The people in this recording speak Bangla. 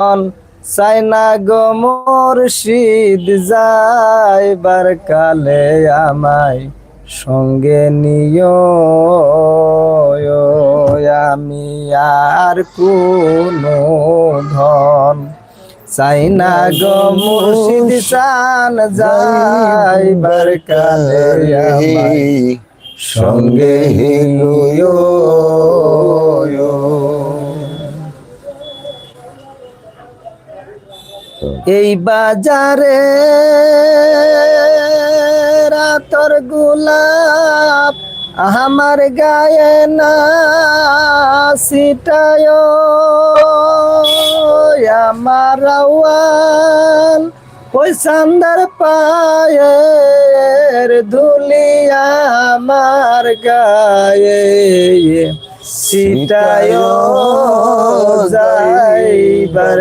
সাইনা গো মুর্শিদ যাইবার কালে আমায় সঙ্গে নিও, আমি আর কোনো ধন সাইনা গো মুর্শিদ চান যাইবার কালে আমায় সঙ্গে নিও। এই বাজারে রাতর গোলাপ আমার গায়ে না ছিটায়, আমার আওয়াল ওই চান্দার পায়ের ধুলি আমার গায়ে ছিটায় যাইবার